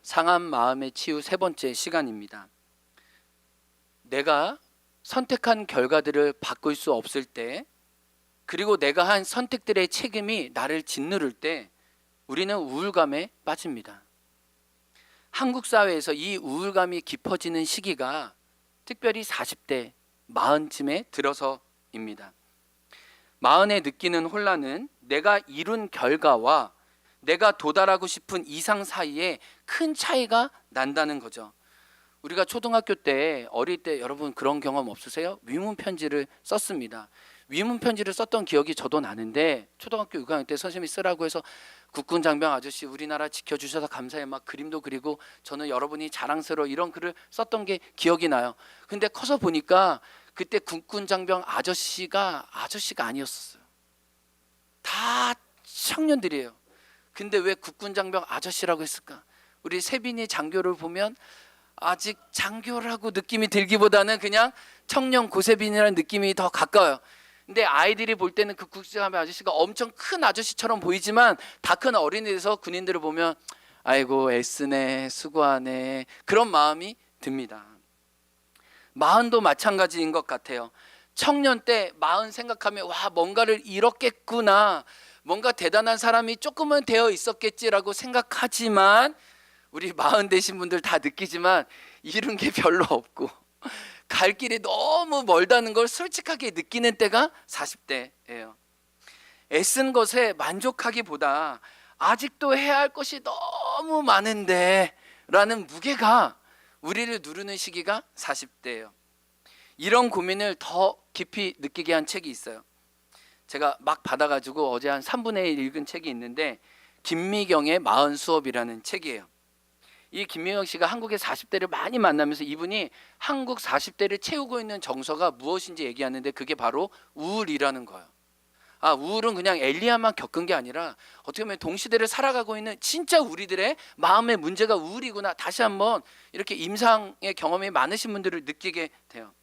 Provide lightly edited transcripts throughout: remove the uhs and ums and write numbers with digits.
상한 마음의 치유 세 번째 시간입니다. 내가 선택한 결과들을 바꿀 수 없을 때, 그리고 내가 한 선택들의 책임이 나를 짓누를 때 우리는 우울감에 빠집니다. 한국 사회에서 이 우울감이 깊어지는 시기가 특별히 40대, 40쯤에 들어서입니다. 40에 느끼는 혼란은 내가 이룬 결과와 내가 도달하고 싶은 이상 사이에 큰 차이가 난다는 거죠. 우리가 초등학교 때, 어릴 때 여러분 그런 경험 없으세요? 위문 편지를 썼습니다. 위문 편지를 썼던 기억이 저도 나는데, 초등학교 6학년 때 선생님이 쓰라고 해서 국군 장병 아저씨 우리나라 지켜주셔서 감사해 막 그림도 그리고 저는 여러분이 자랑스러워 이런 글을 썼던 게 기억이 나요. 근데 커서 보니까 그때 국군 장병 아저씨가 아니었어요. 다 청년들이에요. 근데 왜 국군 장병 아저씨라고 했을까? 우리 세빈이 장교를 보면 아직 장교라고 느낌이 들기보다는 그냥 청년 고세빈이라는 느낌이 더 가까워요. 근데 아이들이 볼 때는 그 국군장병 아저씨가 엄청 큰 아저씨처럼 보이지만 다 큰 어린이에서 군인들을 보면 아이고 애쓰네 수고하네 그런 마음이 듭니다. 마흔도 마찬가지인 것 같아요. 청년 때 마흔 생각하면 와 뭔가를 잃었겠구나, 뭔가 대단한 사람이 조금은 되어 있었겠지라고 생각하지만, 우리 마흔 되신 분들 다 느끼지만 잃은 게 별로 없고 갈 길이 너무 멀다는 걸 솔직하게 느끼는 때가 40대예요. 애쓴 것에 만족하기보다 아직도 해야 할 것이 너무 많은데 라는 무게가 우리를 누르는 시기가 40대예요. 이런 고민을 더 깊이 느끼게 한 책이 있어요. 제가 막 받아가지고 어제 한 3분의 1 읽은 책이 있는데, 김미경의 40 수업이라는 책이에요. 이 김미경 씨가 한국의 40대를 많이 만나면서 이분이 한국 40대를 채우고 있는 정서가 무엇인지 얘기하는데, 그게 바로 우울이라는 거예요. 우울은 그냥 엘리야만 겪은 게 아니라 어떻게 보면 동시대를 살아가고 있는 진짜 우리들의 마음의 문제가 우울이구나, 다시 한번 이렇게 임상의 경험이 많으신 분들을 느끼게 돼요.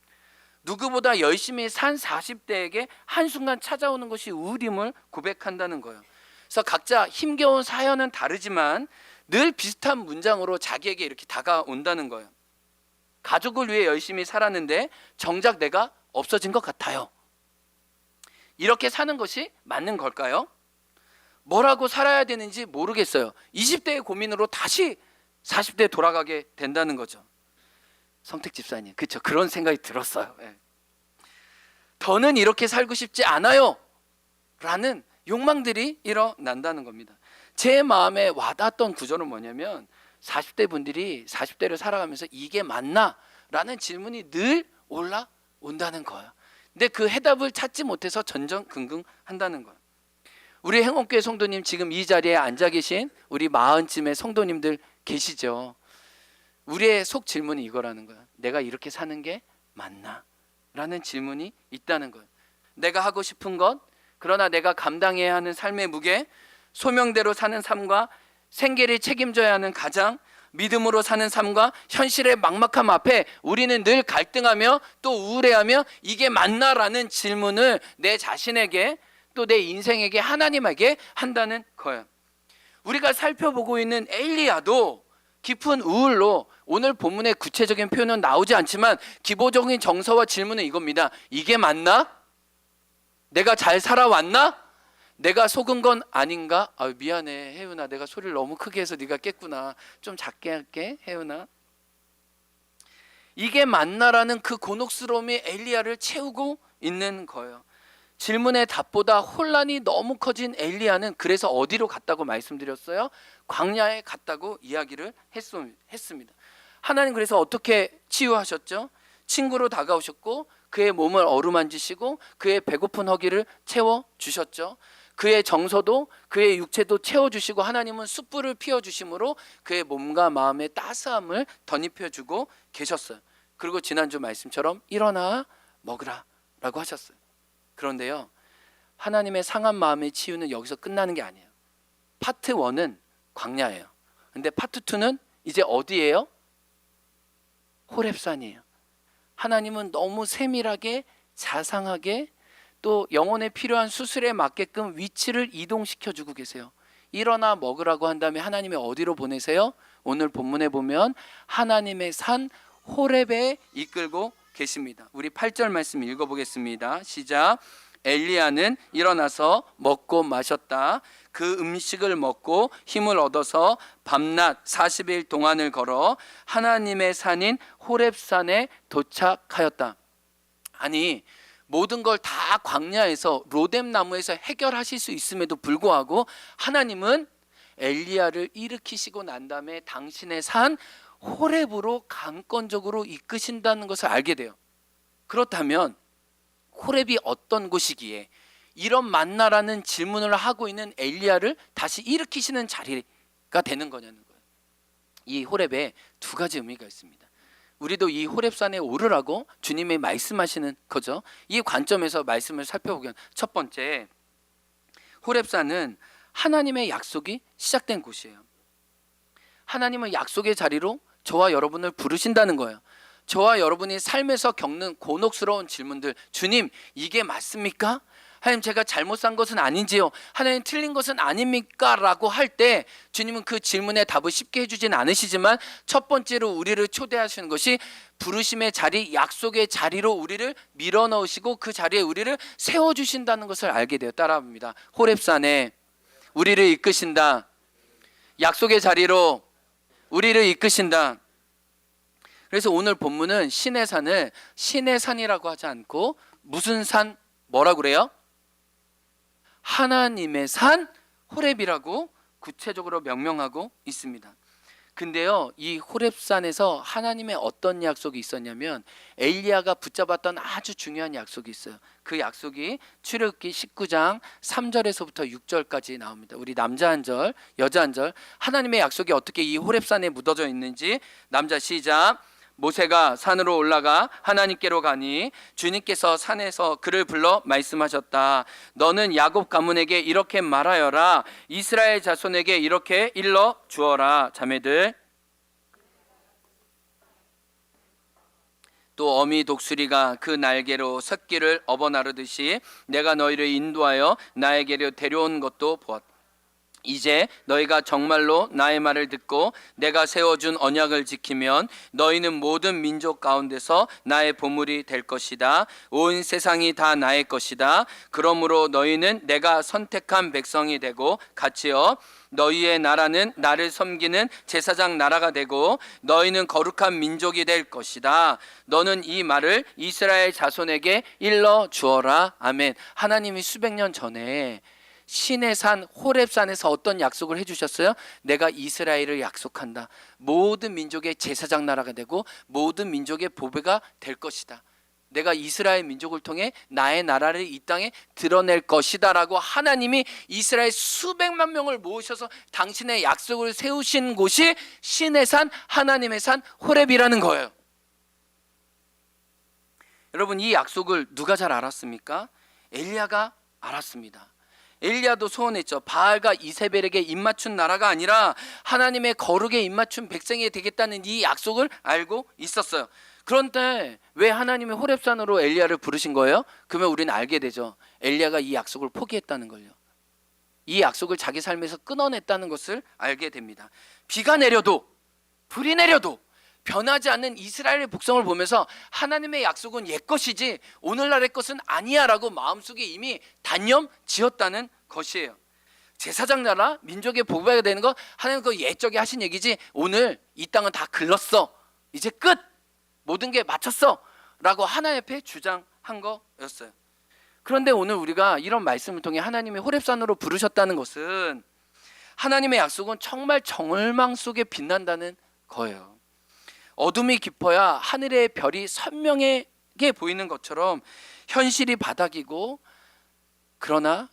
누구보다 열심히 산 40대에게 한순간 찾아오는 것이 우울임을 고백한다는 거예요. 그래서 각자 힘겨운 사연은 다르지만 늘 비슷한 문장으로 자기에게 이렇게 다가온다는 거예요. 가족을 위해 열심히 살았는데 정작 내가 없어진 것 같아요. 이렇게 사는 것이 맞는 걸까요? 뭐라고 살아야 되는지 모르겠어요. 20대의 고민으로 다시 40대에 돌아가게 된다는 거죠. 성택 집사님, 그렇죠? 그런 생각이 들었어요. 더는 이렇게 살고 싶지 않아요 라는 욕망들이 일어난다는 겁니다. 제 마음에 와닿았던 구절은 뭐냐면, 40대 분들이 40대를 살아가면서 이게 맞나? 라는 질문이 늘 올라온다는 거예요. 근데 그 해답을 찾지 못해서 전전긍긍한다는 거예요. 우리 행원교회 성도님, 지금 이 자리에 앉아 계신 우리 40쯤의 성도님들 계시죠? 우리의 속 질문이 이거라는 거야. 내가 이렇게 사는 게 맞나? 라는 질문이 있다는 거예요. 내가 하고 싶은 것, 그러나 내가 감당해야 하는 삶의 무게, 소명대로 사는 삶과 생계를 책임져야 하는 가장, 믿음으로 사는 삶과 현실의 막막함 앞에 우리는 늘 갈등하며 또 우울해하며 이게 맞나라는 질문을 내 자신에게, 또 내 인생에게, 하나님에게 한다는 거예요. 우리가 살펴보고 있는 엘리야도 깊은 우울로, 오늘 본문의 구체적인 표현은 나오지 않지만 기본적인 정서와 질문은 이겁니다. 이게 맞나? 내가 잘 살아왔나? 내가 속은 건 아닌가? 미안해 혜윤아, 내가 소리를 너무 크게 해서 네가 깼구나. 좀 작게 할게 혜윤아. 이게 맞나라는 그 곤혹스러움이 엘리야를 채우고 있는 거예요. 질문의 답보다 혼란이 너무 커진 엘리야는 그래서 어디로 갔다고 말씀드렸어요? 광야에 갔다고 이야기를 했습니다. 하나님 그래서 어떻게 치유하셨죠? 친구로 다가오셨고 그의 몸을 어루만지시고 그의 배고픈 허기를 채워주셨죠. 그의 정서도 그의 육체도 채워주시고 하나님은 숯불을 피워주심으로 그의 몸과 마음의 따스함을 덧입혀주고 계셨어요. 그리고 지난주 말씀처럼 일어나 먹으라 라고 하셨어요. 그런데요, 하나님의 상한 마음의 치유는 여기서 끝나는 게 아니에요. 파트 1은 광야예요. 근데 파트 2는 이제 어디예요? 호렙산이에요. 하나님은 너무 세밀하게 자상하게 또 영혼에 필요한 수술에 맞게끔 위치를 이동시켜주고 계세요. 일어나 먹으라고 한 다음에 하나님이 어디로 보내세요? 오늘 본문에 보면 하나님의 산 호렙에 이끌고 계십니다. 우리 8절 말씀 읽어보겠습니다. 시작. 엘리야는 일어나서 먹고 마셨다. 그 음식을 먹고 힘을 얻어서 밤낮 40일 동안을 걸어 하나님의 산인 호렙산에 도착하였다. 아니, 모든 걸 다 광야에서 로뎀나무에서 해결하실 수 있음에도 불구하고 하나님은 엘리야를 일으키시고 난 다음에 당신의 산 호렙으로 강권적으로 이끄신다는 것을 알게 돼요. 그렇다면 호렙이 어떤 곳이기에 이런 만나라는 질문을 하고 있는 엘리야를 다시 일으키시는 자리가 되는 거냐는 거예요. 이 호렙에 두 가지 의미가 있습니다. 우리도 이 호렙산에 오르라고 주님이 말씀하시는 거죠. 이 관점에서 말씀을 살펴보면 첫 번째, 호렙산은 하나님의 약속이 시작된 곳이에요. 하나님은 약속의 자리로 저와 여러분을 부르신다는 거예요. 저와 여러분이 삶에서 겪는 곤혹스러운 질문들, 주님 이게 맞습니까? 하나님 제가 잘못 산 것은 아닌지요? 하나님 틀린 것은 아닙니까? 라고 할 때 주님은 그 질문에 답을 쉽게 해주진 않으시지만 첫 번째로 우리를 초대하시는 것이 부르심의 자리, 약속의 자리로 우리를 밀어넣으시고 그 자리에 우리를 세워주신다는 것을 알게 되어 따라합니다. 호렙산에 우리를 이끄신다. 약속의 자리로 우리를 이끄신다. 그래서 오늘 본문은 신의 산을 신의 산이라고 하지 않고 무슨 산, 뭐라고 그래요? 하나님의 산 호렙이라고 구체적으로 명명하고 있습니다. 근데요, 이 호렙산에서 하나님의 어떤 약속이 있었냐면 엘리야가 붙잡았던 아주 중요한 약속이 있어요. 그 약속이 출애굽기 19장 3절에서부터 6절까지 나옵니다. 우리 남자 한 절, 여자 한 절. 하나님의 약속이 어떻게 이 호렙산에 묻어져 있는지 남자 시작. 모세가 산으로 올라가 하나님께로 가니 주님께서 산에서 그를 불러 말씀하셨다. 너는 야곱 가문에게 이렇게 말하여라. 이스라엘 자손에게 이렇게 일러 주어라. 자매들, 또 어미 독수리가 그 날개로 새끼를 업어 나르듯이 내가 너희를 인도하여 나에게로 데려온 것도 보았다. 이제 너희가 정말로 나의 말을 듣고 내가 세워준 언약을 지키면 너희는 모든 민족 가운데서 나의 보물이 될 것이다. 온 세상이 다 나의 것이다. 그러므로 너희는 내가 선택한 백성이 되고 같이요 너희의 나라는 나를 섬기는 제사장 나라가 되고 너희는 거룩한 민족이 될 것이다. 너는 이 말을 이스라엘 자손에게 일러 주어라. 아멘. 하나님이 수백 년 전에 신의 산 호렙산에서 어떤 약속을 해주셨어요? 내가 이스라엘을 약속한다. 모든 민족의 제사장 나라가 되고 모든 민족의 보배가 될 것이다. 내가 이스라엘 민족을 통해 나의 나라를 이 땅에 드러낼 것이다 라고 하나님이 이스라엘 수백만 명을 모으셔서 당신의 약속을 세우신 곳이 신의 산 하나님의 산 호렙이라는 거예요. 여러분, 이 약속을 누가 잘 알았습니까? 엘리야가 알았습니다. 엘리야도 소원했죠. 바알과 이세벨에게 입맞춘 나라가 아니라 하나님의 거룩에 입맞춘 백성이 되겠다는 이 약속을 알고 있었어요. 그런데 왜 하나님이 호렙산으로 엘리야를 부르신 거예요? 그러면 우리는 알게 되죠. 엘리야가 이 약속을 포기했다는 걸요. 이 약속을 자기 삶에서 끊어냈다는 것을 알게 됩니다. 비가 내려도 불이 내려도 변하지 않는 이스라엘의 복성을 보면서 하나님의 약속은 옛 것이지 오늘날의 것은 아니야 라고 마음속에 이미 단념 지었다는 것이에요. 제사장 나라 민족의 보배가 되는 거 하나님 그 옛적에 하신 얘기지 오늘 이 땅은 다 글렀어. 이제 끝. 모든 게 마쳤어 라고 하나님 앞에 주장한 거였어요. 그런데 오늘 우리가 이런 말씀을 통해 하나님이 호렙산으로 부르셨다는 것은 하나님의 약속은 정말 정을망 속에 빛난다는 거예요. 어둠이 깊어야 하늘의 별이 선명하게 보이는 것처럼 현실이 바닥이고 그러나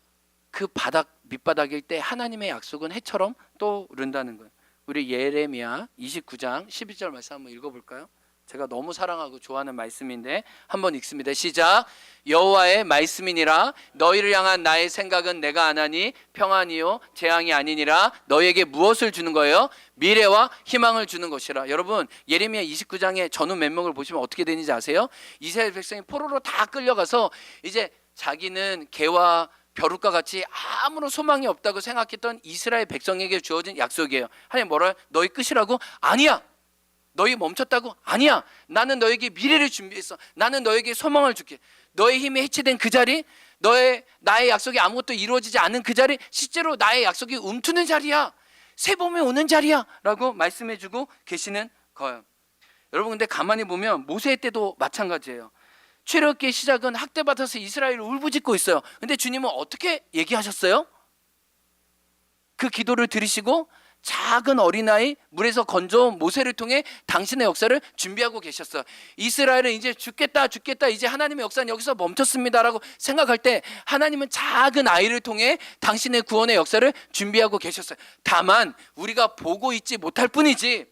그 바닥 밑바닥일 때 하나님의 약속은 해처럼 떠오른다는 거예요. 우리 예레미야 29장 12절 말씀 한번 읽어볼까요? 제가 너무 사랑하고 좋아하는 말씀인데 한번 읽습니다. 시작. 여호와의 말씀이니라. 너희를 향한 나의 생각은 내가 아나니 평안이요 재앙이 아니니라. 너희에게 무엇을 주는 거예요? 미래와 희망을 주는 것이라. 여러분, 예레미야 29장의 전후 면목을 보시면 어떻게 되는지 아세요? 이스라엘 백성이 포로로 다 끌려가서 이제 자기는 개와 벼룩과 같이 아무런 소망이 없다고 생각했던 이스라엘 백성에게 주어진 약속이에요. 하나님 뭐라? 너희 끝이라고? 아니야. 너희 멈췄다고? 아니야. 나는 너에게 미래를 준비했어. 나는 너에게 소망을 줄게. 너의 힘이 해체된 그 자리, 나의 약속이 아무것도 이루어지지 않은 그 자리, 실제로 나의 약속이 움트는 자리야. 새 봄이 오는 자리야 라고 말씀해주고 계시는 거예요. 여러분, 근데 가만히 보면 모세 때도 마찬가지예요. 출애굽기의 시작은 학대받아서 이스라엘을 울부짖고 있어요. 근데 주님은 어떻게 얘기하셨어요? 그 기도를 들으시고 작은 어린아이 물에서 건져온 모세를 통해 당신의 역사를 준비하고 계셨어요. 이스라엘은 이제 죽겠다 이제 하나님의 역사는 여기서 멈췄습니다라고 생각할 때 하나님은 작은 아이를 통해 당신의 구원의 역사를 준비하고 계셨어요. 다만 우리가 보고 있지 못할 뿐이지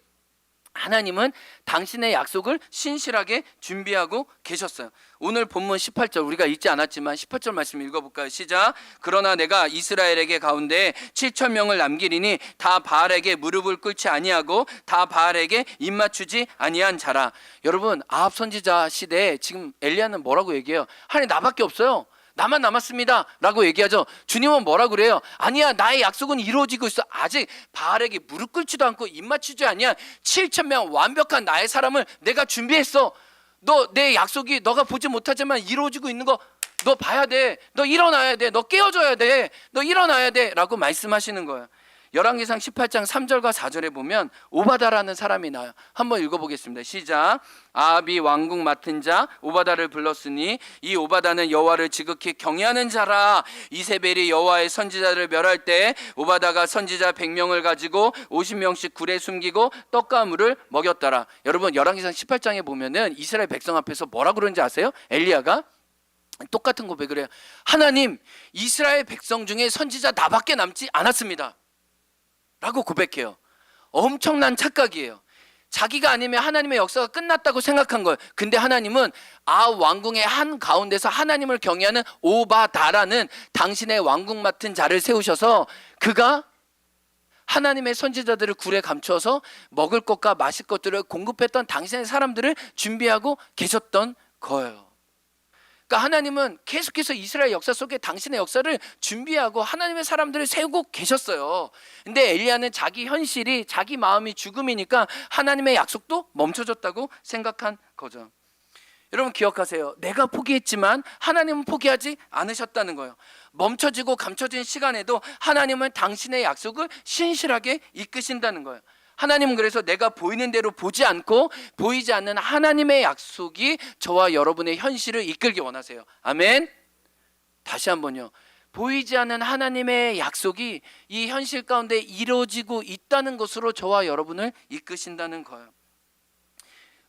하나님은 당신의 약속을 신실하게 준비하고 계셨어요. 오늘 본문 18절 우리가 읽지 않았지만 18절 말씀 읽어볼까요? 시작. 그러나 내가 이스라엘에게 가운데 7천 명을 남기리니 다 바알에게 무릎을 꿇지 아니하고 다 바알에게 입맞추지 아니한 자라. 여러분, 아합 선지자 시대에 지금 엘리야는 뭐라고 얘기해요? 하나님 나밖에 없어요. 나만 남았습니다 라고 얘기하죠. 주님은 뭐라 그래요? 아니야, 나의 약속은 이루어지고 있어. 아직 바알에게 무릎 꿇지도 않고 입맞추지 아니한 7천 명 완벽한 나의 사람을 내가 준비했어. 너 내 약속이 너가 보지 못하지만 이루어지고 있는 거 너 봐야 돼. 너 일어나야 돼. 너 깨어져야 돼. 너 일어나야 돼 라고 말씀하시는 거예요. 열왕기상 18장 3절과 4절에 보면 오바다라는 사람이 나와요. 한번 읽어보겠습니다. 시작. 아합이 왕궁 맡은 자 오바다를 불렀으니 이 오바다는 여호와를 지극히 경외하는 자라. 이세벨이 여호와의 선지자들을 멸할 때 오바다가 선지자 100명을 가지고 50명씩 굴에 숨기고 떡과 물을 먹였더라. 여러분, 열왕기상 18장에 보면은 이스라엘 백성 앞에서 뭐라 그러는지 아세요? 엘리야가 똑같은 고백을 해요. 하나님, 이스라엘 백성 중에 선지자 나밖에 남지 않았습니다 라고 고백해요. 엄청난 착각이에요. 자기가 아니면 하나님의 역사가 끝났다고 생각한 거예요. 근데 하나님은 아합 왕궁의 한 가운데서 하나님을 경외하는 오바다라는 당신의 왕궁 맡은 자를 세우셔서 그가 하나님의 선지자들을 굴에 감추어서 먹을 것과 마실 것들을 공급했던 당신의 사람들을 준비하고 계셨던 거예요. 그러니까 하나님은 계속해서 이스라엘 역사 속에 당신의 역사를 준비하고 하나님의 사람들을 세우고 계셨어요. 근데 엘리야는 자기 현실이, 자기 마음이 죽음이니까 하나님의 약속도 멈춰졌다고 생각한 거죠. 여러분 기억하세요. 내가 포기했지만 하나님은 포기하지 않으셨다는 거예요. 멈춰지고 감춰진 시간에도 하나님은 당신의 약속을 신실하게 이끄신다는 거예요. 하나님은 그래서 내가 보이는 대로 보지 않고 보이지 않는 하나님의 약속이 저와 여러분의 현실을 이끌기 원하세요. 아멘. 다시 한번요. 보이지 않는 하나님의 약속이 이 현실 가운데 이루어지고 있다는 것으로 저와 여러분을 이끄신다는 거예요.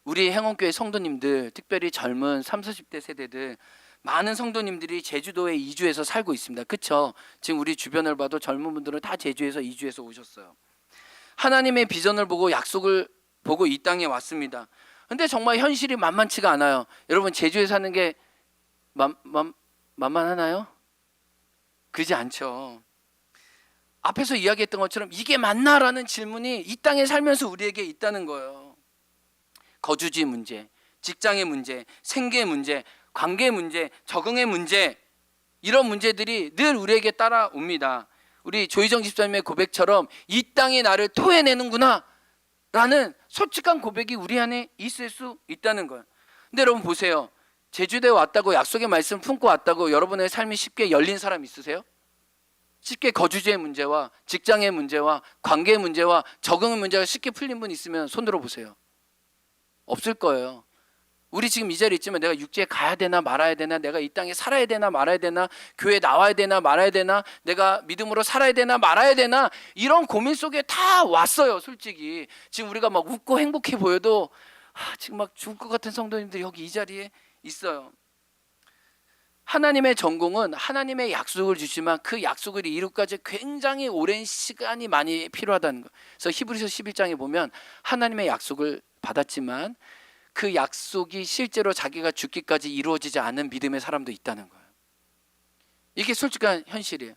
우리 행원교회 성도님들, 특별히 젊은 30, 40대 세대들, 많은 성도님들이 제주도에 이주해서 살고 있습니다. 그렇죠? 지금 우리 주변을 봐도 젊은 분들은 다 제주에서 이주해서 오셨어요. 하나님의 비전을 보고 약속을 보고 이 땅에 왔습니다. 근데 정말 현실이 만만치가 않아요. 여러분, 제주에 사는 게 만만하나요? 그러지 않죠. 앞에서 이야기했던 것처럼 이게 맞나라는 질문이 이 땅에 살면서 우리에게 있다는 거예요. 거주지 문제, 직장의 문제, 생계의 문제, 관계의 문제, 적응의 문제, 이런 문제들이 늘 우리에게 따라옵니다. 우리 조희정 집사님의 고백처럼 이 땅이 나를 토해내는구나 라는 솔직한 고백이 우리 안에 있을 수 있다는 거예요. 근데 여러분 보세요. 제주도에 왔다고 약속의 말씀 품고 왔다고 여러분의 삶이 쉽게 열린 사람 있으세요? 쉽게 거주지의 문제와 직장의 문제와 관계의 문제와 적응의 문제가 쉽게 풀린 분 있으면 손 들어보세요. 없을 거예요. 우리 지금 이 자리에 있지만 내가 육지에 가야 되나 말아야 되나, 내가 이 땅에 살아야 되나 말아야 되나, 교회에 나와야 되나 말아야 되나, 내가 믿음으로 살아야 되나 말아야 되나, 이런 고민 속에 다 왔어요. 솔직히 지금 우리가 막 웃고 행복해 보여도 지금 막 죽을 것 같은 성도님들이 여기 이 자리에 있어요. 하나님의 전공은 하나님의 약속을 주시지만 그 약속을 이루기까지 굉장히 오랜 시간이 많이 필요하다는 거예요. 그래서 히브리서 11장에 보면 하나님의 약속을 받았지만 그 약속이 실제로 자기가 죽기까지 이루어지지 않은 믿음의 사람도 있다는 거예요. 이게 솔직한 현실이에요.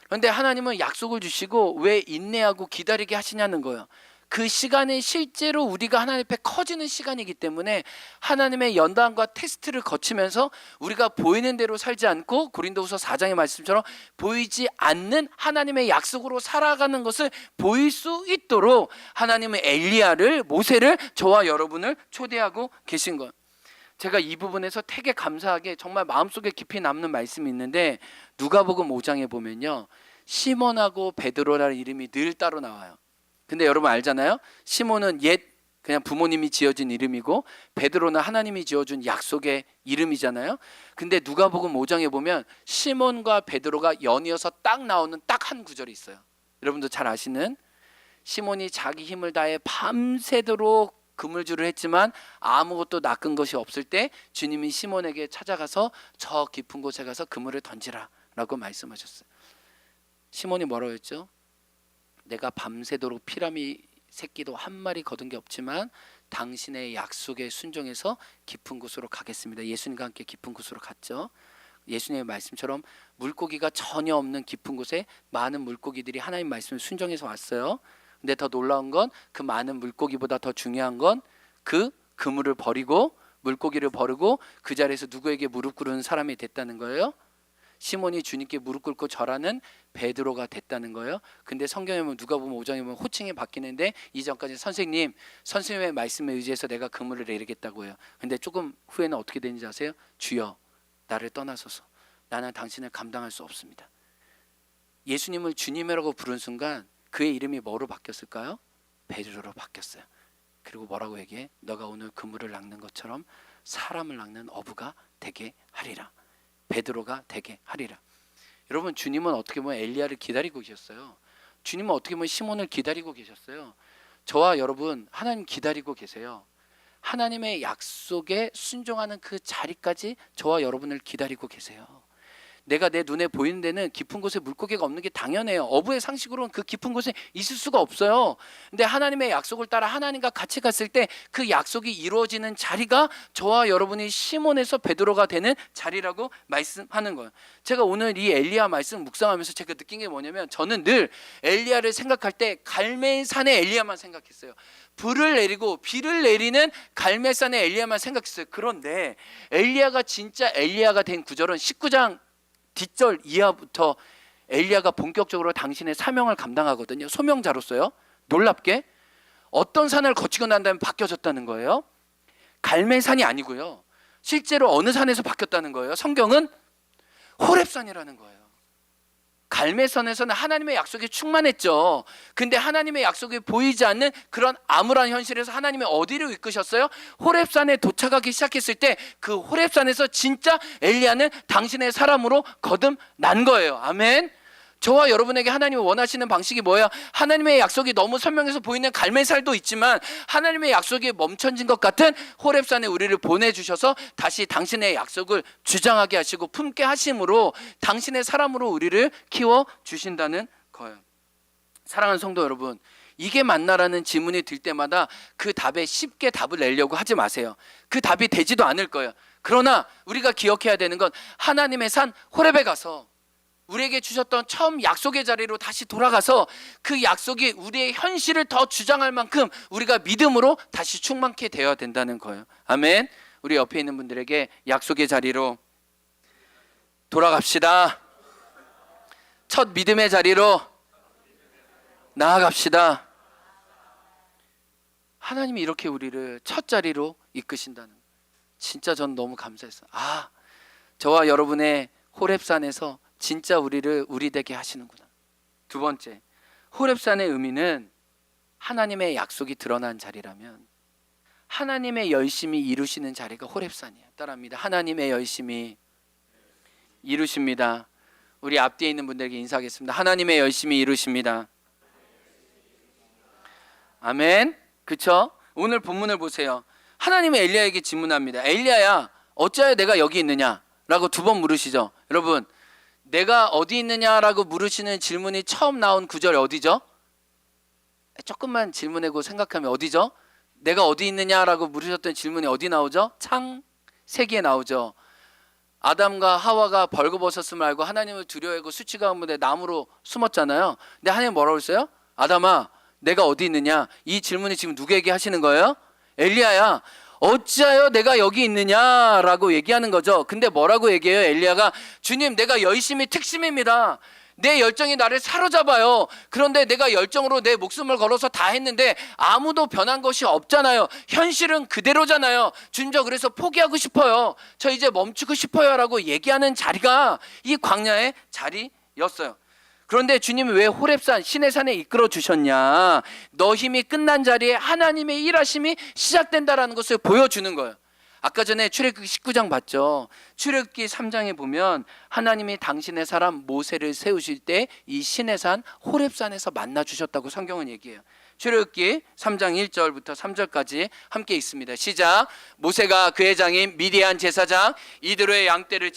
그런데 하나님은 약속을 주시고 왜 인내하고 기다리게 하시냐는 거예요. 그 시간이 실제로 우리가 하나님 앞에 커지는 시간이기 때문에 하나님의 연단과 테스트를 거치면서 우리가 보이는 대로 살지 않고 고린도후서 4장의 말씀처럼 보이지 않는 하나님의 약속으로 살아가는 것을 보일 수 있도록 하나님은 엘리야를, 모세를, 저와 여러분을 초대하고 계신 거예요. 제가 이 부분에서 되게 감사하게 정말 마음속에 깊이 남는 말씀이 있는데, 누가복음 5장에 보면요, 시몬하고 베드로라는 이름이 늘 따로 나와요. 근데 여러분 알잖아요, 시몬은 옛 그냥 부모님이 지어준 이름이고 베드로는 하나님이 지어준 약속의 이름이잖아요. 근데 누가복음 5장에 보면 시몬과 베드로가 연이어서 딱 나오는 딱 한 구절이 있어요. 여러분도 잘 아시는, 시몬이 자기 힘을 다해 밤새도록 그물줄을 했지만 아무것도 낚은 것이 없을 때 주님이 시몬에게 찾아가서 저 깊은 곳에 가서 그물을 던지라 라고 말씀하셨어요. 시몬이 뭐라고 했죠? 내가 밤새도록 피라미 새끼도 한 마리 거둔 게 없지만 당신의 약속에 순종해서 깊은 곳으로 가겠습니다. 예수님과 함께 깊은 곳으로 갔죠. 예수님의 말씀처럼 물고기가 전혀 없는 깊은 곳에 많은 물고기들이 하나님 말씀을 순종해서 왔어요. 근데 더 놀라운 건 그 많은 물고기보다 더 중요한 건 그 그물을 버리고, 물고기를 버리고 그 자리에서 누구에게 무릎 꿇은 사람이 됐다는 거예요? 시몬이 주님께 무릎 꿇고 절하는 베드로가 됐다는 거예요. 근데 성경에 보면, 누가 보면 5장에 보면 호칭이 바뀌는데 이전까지 선생님, 선생님의 말씀에 의지해서 내가 그물을 내리겠다고 해요. 근데 조금 후에는 어떻게 되는지 아세요? 주여 나를 떠나소서, 나는 당신을 감당할 수 없습니다. 예수님을 주님이라고 부른 순간 그의 이름이 뭐로 바뀌었을까요? 베드로로 바뀌었어요. 그리고 뭐라고 얘기해? 너가 오늘 그물을 낚는 것처럼 사람을 낚는 어부가 되게 하리라. 베드로가 되게 하리라. 여러분, 주님은 어떻게 보면 엘리야를 기다리고 계셨어요. 주님은 어떻게 보면 시몬을 기다리고 계셨어요. 저와 여러분, 하나님 기다리고 계세요. 하나님의 약속에 순종하는 그 자리까지 저와 여러분을 기다리고 계세요. 내가 내 눈에 보이는 데는 깊은 곳에 물고기가 없는 게 당연해요. 어부의 상식으로는 그 깊은 곳에 있을 수가 없어요. 근데 하나님의 약속을 따라 하나님과 같이 갔을 때 그 약속이 이루어지는 자리가 저와 여러분이 시몬에서 베드로가 되는 자리라고 말씀하는 거예요. 제가 오늘 이 엘리야 말씀 묵상하면서 제가 느낀 게 뭐냐면, 저는 늘 엘리야를 생각할 때 갈멜산의 엘리야만 생각했어요. 불을 내리고 비를 내리는 갈멜산의 엘리야만 생각했어요. 그런데 엘리야가 진짜 엘리야가 된 구절은 19장 뒷절 이하부터 엘리야가 본격적으로 당신의 사명을 감당하거든요. 소명자로서요. 놀랍게 어떤 산을 거치고 난 다음에 바뀌어졌다는 거예요. 갈멜산이 아니고요, 실제로 어느 산에서 바뀌었다는 거예요? 성경은 호렙산이라는 거예요. 갈멜산에서는 하나님의 약속이 충만했죠. 근데 하나님의 약속이 보이지 않는 그런 암울한 현실에서 하나님이 어디로 이끄셨어요? 호렙산에 도착하기 시작했을 때 그 호렙산에서 진짜 엘리야는 당신의 사람으로 거듭난 거예요. 아멘. 저와 여러분에게 하나님이 원하시는 방식이 뭐예요? 하나님의 약속이 너무 선명해서 보이는 갈멜산도 있지만 하나님의 약속이 멈춰진 것 같은 호렙산에 우리를 보내주셔서 다시 당신의 약속을 주장하게 하시고 품게 하심으로 당신의 사람으로 우리를 키워주신다는 거예요. 사랑하는 성도 여러분, 이게 맞나라는 질문이 들 때마다 그 답에 쉽게 답을 내려고 하지 마세요. 그 답이 되지도 않을 거예요. 그러나 우리가 기억해야 되는 건, 하나님의 산 호렙에 가서 우리에게 주셨던 처음 약속의 자리로 다시 돌아가서 그 약속이 우리의 현실을 더 주장할 만큼 우리가 믿음으로 다시 충만케 되어야 된다는 거예요. 아멘. 우리 옆에 있는 분들에게 약속의 자리로 돌아갑시다. 첫 믿음의 자리로 나아갑시다. 하나님이 이렇게 우리를 첫 자리로 이끄신다는 거예요. 진짜 전 너무 감사했어요. 저와 여러분의 호렙산에서 진짜 우리를 우리 되게 하시는구나. 두 번째, 호렙산의 의미는 하나님의 약속이 드러난 자리라면 하나님의 열심히 이루시는 자리가 호렙산이에요. 따라합니다. 하나님의 열심히 이루십니다. 우리 앞뒤에 있는 분들에게 인사하겠습니다. 하나님의 열심히 이루십니다. 아멘. 그쵸? 오늘 본문을 보세요. 하나님은 엘리야에게 질문합니다. 엘리야야, 어찌하여 내가 여기 있느냐? 라고 두 번 물으시죠. 여러분, 내가 어디 있느냐라고 물으시는 질문이 처음 나온 구절이 어디죠? 조금만 질문하고 생각하면 어디죠? 내가 어디 있느냐라고 물으셨던 질문이 어디 나오죠? 창세기에 나오죠. 아담과 하와가 벌거벗었음을 알고 하나님을 두려워하고 수치 가운데 나무로 숨었잖아요. 근데 하나님 뭐라고 했어요? 아담아, 내가 어디 있느냐? 이 질문이 지금 누구에게 하시는 거예요? 엘리야야. 어찌하여 내가 여기 있느냐라고 얘기하는 거죠. 근데 뭐라고 얘기해요? 엘리야가 주님, 내가 열심히 특심입니다. 내 열정이 나를 사로잡아요. 그런데 내가 열정으로 내 목숨을 걸어서 다 했는데 아무도 변한 것이 없잖아요. 현실은 그대로잖아요. 주님, 저 그래서 포기하고 싶어요. 저 이제 멈추고 싶어요 라고 얘기하는 자리가 이 광야의 자리였어요. 그런데 주님이 왜 호렙산 시내산에 이끌어 주셨냐? 너 힘이 끝난 자리에 하나님의 일하심이 시작된다라는 것을 보여주는 거예요. 아까 전에 출애굽기 19장 봤죠. 출애굽기 3장에 보면 하나님이 당신의 사람 모세를 세우실 때 이 시내산 호렙산에서 만나 주셨다고 성경은 얘기해요. 출애굽기 3장 1절부터 3절까지 함께 있습니다. 시작. 모세가 그의 장인 미디안 제사장 이드로의 양떼를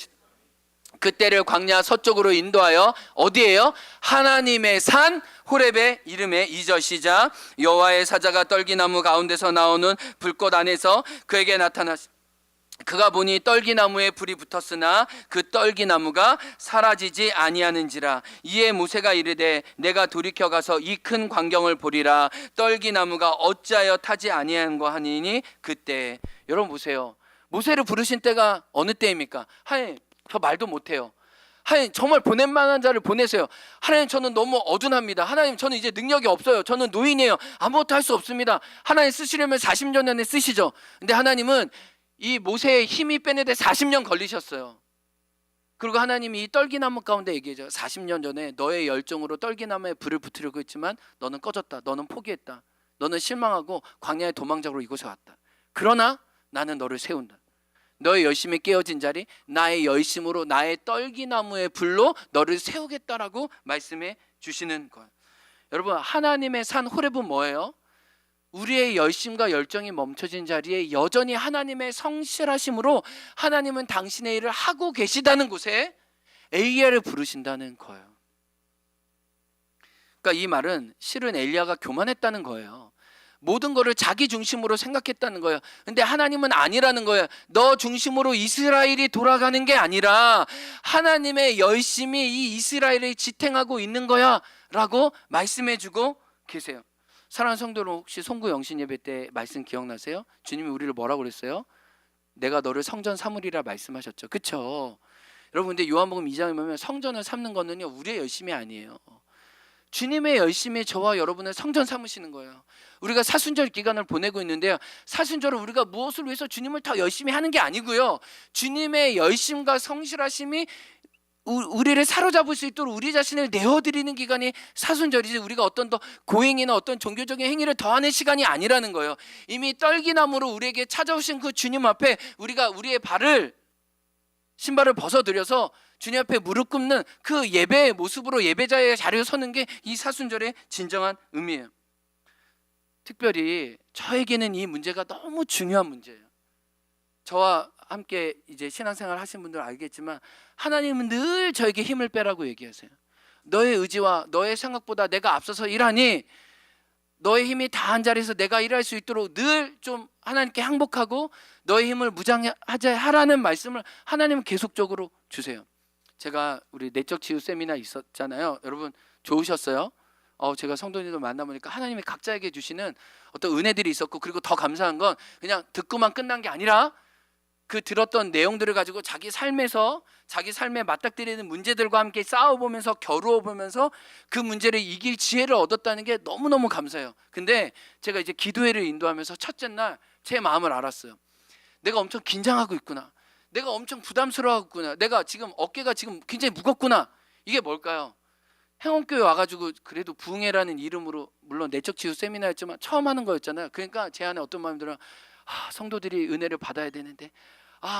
그때를 광야 서쪽으로 인도하여 어디에요? 하나님의 산 호렙의 이름에 2절 시작. 여호와의 사자가 떨기나무 가운데서 나오는 불꽃 안에서 그에게 나타나시 그가 보니 떨기나무에 불이 붙었으나 그 떨기나무가 사라지지 아니하는지라. 이에 모세가 이르되 내가 돌이켜 가서 이 큰 광경을 보리라. 떨기나무가 어찌하여 타지 아니하는고 하니니 그때. 여러분 보세요. 모세를 부르신 때가 어느 때입니까? 하나님, 저 말도 못해요. 하나님, 정말 보낼 만한 자를 보내세요. 하나님, 저는 너무 어둔합니다. 하나님, 저는 이제 능력이 없어요. 저는 노인이에요. 아무것도 할 수 없습니다. 하나님, 쓰시려면 40년 전에 쓰시죠. 근데 하나님은 이 모세의 힘이 빼내되 40년 걸리셨어요. 그리고 하나님이 이 떨기나무 가운데 얘기하죠. 40년 전에 너의 열정으로 떨기나무에 불을 붙으려고 했지만 너는 꺼졌다. 너는 포기했다. 너는 실망하고 광야의 도망자로 이곳에 왔다. 그러나 나는 너를 세운다. 너의 열심이 깨어진 자리, 나의 열심으로 나의 떨기나무의 불로 너를 세우겠다라고 말씀해 주시는 거예요. 여러분, 하나님의 산 호렙은 뭐예요? 우리의 열심과 열정이 멈춰진 자리에 여전히 하나님의 성실하심으로 하나님은 당신의 일을 하고 계시다는 곳에 엘리야를 부르신다는 거예요. 그러니까 이 말은 실은 엘리야가 교만했다는 거예요. 모든 것을 자기 중심으로 생각했다는 거예요. 근데 하나님은 아니라는 거예요. 너 중심으로 이스라엘이 돌아가는 게 아니라 하나님의 열심이 이 이스라엘을 지탱하고 있는 거야 라고 말씀해주고 계세요. 사랑하는 성도들, 혹시 송구 영신 예배 때 말씀 기억나세요? 주님이 우리를 뭐라고 그랬어요? 내가 너를 성전 삼으리라 말씀하셨죠. 그렇죠? 여러분, 근데 요한복음 2장에 보면 성전을 삼는 거는요 우리의 열심이 아니에요. 주님의 열심이 저와 여러분을 성전 삼으시는 거예요. 우리가 사순절 기간을 보내고 있는데요, 사순절은 우리가 무엇을 위해서 주님을 더 열심히 하는 게 아니고요, 주님의 열심과 성실하심이 우리를 사로잡을 수 있도록 우리 자신을 내어드리는 기간이 사순절이지, 우리가 어떤 더 고행이나 어떤 종교적인 행위를 더하는 시간이 아니라는 거예요. 이미 떨기나무로 우리에게 찾아오신 그 주님 앞에 우리가 우리의 신발을 벗어들여서 주님 앞에 무릎 꿇는 그 예배의 모습으로 예배자의 자리에 서는 게 이 사순절의 진정한 의미예요. 특별히 저에게는 이 문제가 너무 중요한 문제예요. 저와 함께 이제 신앙생활 하신 분들 알겠지만 하나님은 늘 저에게 힘을 빼라고 얘기하세요. 너의 의지와 너의 생각보다 내가 앞서서 일하니 너의 힘이 다한 자리에서 내가 일할 수 있도록 늘 좀 하나님께 항복하고 너의 힘을 무장하자 하라는 말씀을 하나님은 계속적으로 주세요. 제가 우리 내적 치유 세미나 있었잖아요. 여러분 좋으셨어요? 제가 성도님들 만나보니까 하나님이 각자에게 주시는 어떤 은혜들이 있었고, 그리고 더 감사한 건 그냥 듣고만 끝난 게 아니라 그 들었던 내용들을 가지고 자기 삶에 맞닥뜨리는 문제들과 함께 싸워보면서 겨루어보면서 그 문제를 이길 지혜를 얻었다는 게 너무너무 감사해요. 근데 제가 이제 기도회를 인도하면서 첫째 날 제 마음을 알았어요. 내가 엄청 긴장하고 있구나. 내가 엄청 부담스러워하고 있구나. 내가 지금 어깨가 지금 굉장히 무겁구나. 이게 뭘까요? 행원교회 와가지고 그래도 부흥회라는 이름으로, 물론 내적 치유 세미나였지만 처음 하는 거였잖아요. 그러니까 제 안에 어떤 마음이 들어요. 성도들이 은혜를 받아야 되는데,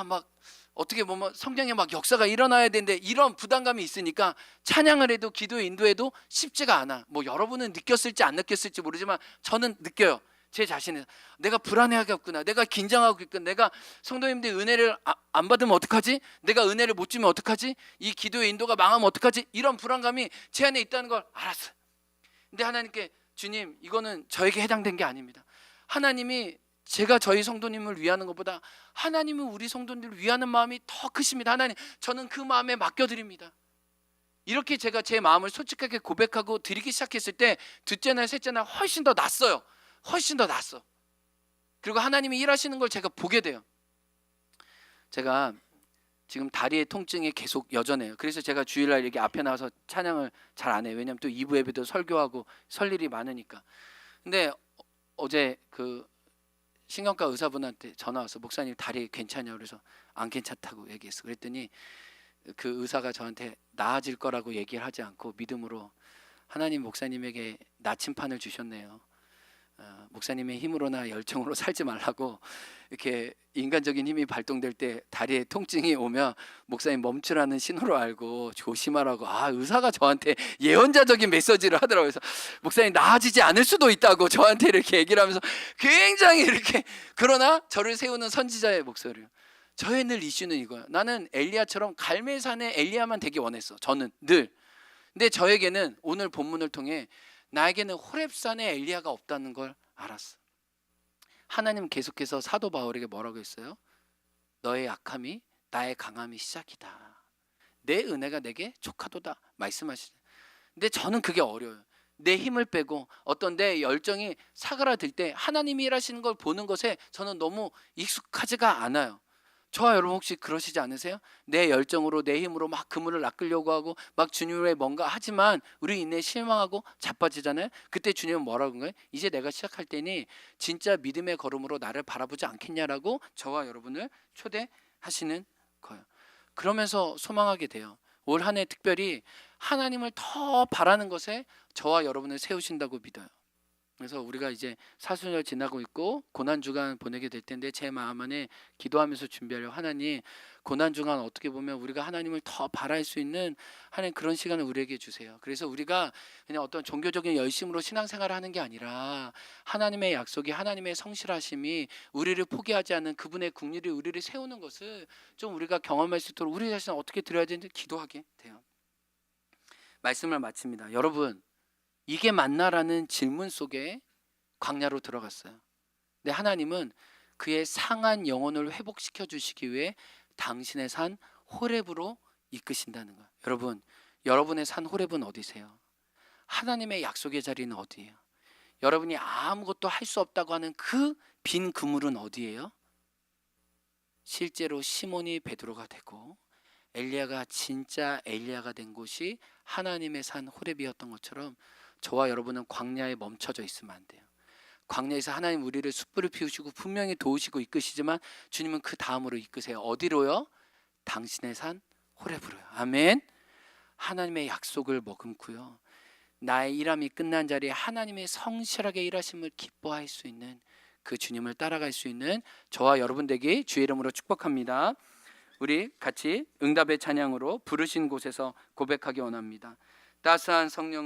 막 어떻게 보면 성경에 막 역사가 일어나야 되는데, 이런 부담감이 있으니까 찬양을 해도 기도 인도해도 쉽지가 않아. 뭐 여러분은 느꼈을지 안 느꼈을지 모르지만 저는 느껴요. 제 자신을 내가 불안해하겠구나, 내가 긴장하고 있구나, 내가 성도님들 은혜를 안 받으면 어떡하지? 내가 은혜를 못 주면 어떡하지? 이 기도의 인도가 망하면 어떡하지? 이런 불안감이 제 안에 있다는 걸 알았어요. 근데 하나님께, 주님, 이거는 저에게 해당된 게 아닙니다. 하나님이 제가 저희 성도님을 위하는 것보다 하나님은 우리 성도님을 위하는 마음이 더 크십니다. 하나님, 저는 그 마음에 맡겨드립니다. 이렇게 제가 제 마음을 솔직하게 고백하고 드리기 시작했을 때 둘째 날, 셋째 날 훨씬 더 낫어요. 훨씬 더 낫어. 그리고 하나님이 일하시는 걸 제가 보게 돼요. 제가 지금 다리의 통증이 계속 여전해요. 그래서 제가 주일날 이렇게 앞에 나와서 찬양을 잘 안 해요. 왜냐면 또 2부 예배도 설교하고 설 일이 많으니까. 근데 어제 그 신경과 의사분한테 전화 와서 목사님 다리 괜찮냐고 그래서 안 괜찮다고 얘기했어. 그랬더니 그 의사가 저한테 나아질 거라고 얘기를 하지 않고 믿음으로 하나님 목사님에게 나침판을 주셨네요. 목사님의 힘으로나 열정으로 살지 말라고, 이렇게 인간적인 힘이 발동될 때 다리에 통증이 오면 목사님 멈추라는 신호로 알고 조심하라고. 의사가 저한테 예언자적인 메시지를 하더라고요. 그래서 목사님 나아지지 않을 수도 있다고 저한테 이렇게 얘기를 하면서 굉장히 이렇게, 그러나 저를 세우는 선지자의 목소리예요. 저의 늘 이슈는 이거예요. 나는 엘리야처럼 갈멜산의 엘리야만 되기 원했어. 저는 늘. 근데 저에게는 오늘 본문을 통해 나에게는 호렙산의 엘리야가 없다는 걸 알았어. 하나님 계속해서 사도 바울에게 뭐라고 했어요? 너의 약함이 나의 강함이 시작이다. 내 은혜가 내게 족하도다 말씀하시죠. 근데 저는 그게 어려워요. 내 힘을 빼고 어떤 내 열정이 사그라들 때 하나님이 일하시는 걸 보는 것에 저는 너무 익숙하지가 않아요. 저와 여러분 혹시 그러시지 않으세요? 내 열정으로 내 힘으로 막 그물을 낚으려고 하고 막 주님의 뭔가 하지만 우리 인내에 실망하고 자빠지잖아요. 그때 주님은 뭐라고 한 거예요? 이제 내가 시작할 때니 진짜 믿음의 걸음으로 나를 바라보지 않겠냐라고 저와 여러분을 초대하시는 거예요. 그러면서 소망하게 돼요. 올 한 해 특별히 하나님을 더 바라는 것에 저와 여러분을 세우신다고 믿어요. 그래서 우리가 이제 사순절 지나고 있고 고난주간 보내게 될 텐데 제 마음 안에 기도하면서 준비하려고, 하나님 고난주간 어떻게 보면 우리가 하나님을 더 바랄 수 있는 하나님 그런 시간을 우리에게 주세요. 그래서 우리가 그냥 어떤 종교적인 열심으로 신앙생활을 하는 게 아니라 하나님의 약속이, 하나님의 성실하심이 우리를 포기하지 않는 그분의 국리를 우리를 세우는 것을 좀 우리가 경험할 수 있도록 우리 자신을 어떻게 드려야 되는지 기도하게 돼요. 말씀을 마칩니다. 여러분, 이게 맞나라는 질문 속에 광야로 들어갔어요. 근데 하나님은 그의 상한 영혼을 회복시켜 주시기 위해 당신의 산 호렙으로 이끄신다는 거예요. 여러분, 여러분의 산 호렙은 어디세요? 하나님의 약속의 자리는 어디예요? 여러분이 아무것도 할 수 없다고 하는 그 빈 그물은 어디예요? 실제로 시몬이 베드로가 되고 엘리야가 진짜 엘리야가 된 곳이 하나님의 산 호렙이었던 것처럼 저와 여러분은 광야에 멈춰져 있으면 안 돼요. 광야에서 하나님 우리를 숯불을 피우시고 분명히 도우시고 이끄시지만 주님은 그 다음으로 이끄세요. 어디로요? 당신의 산 호렙으로요. 아멘. 하나님의 약속을 머금고요, 나의 일함이 끝난 자리에 하나님의 성실하게 일하심을 기뻐할 수 있는 그 주님을 따라갈 수 있는 저와 여러분 되기 주의 이름으로 축복합니다. 우리 같이 응답의 찬양으로 부르신 곳에서 고백하기 원합니다. 따스한 성령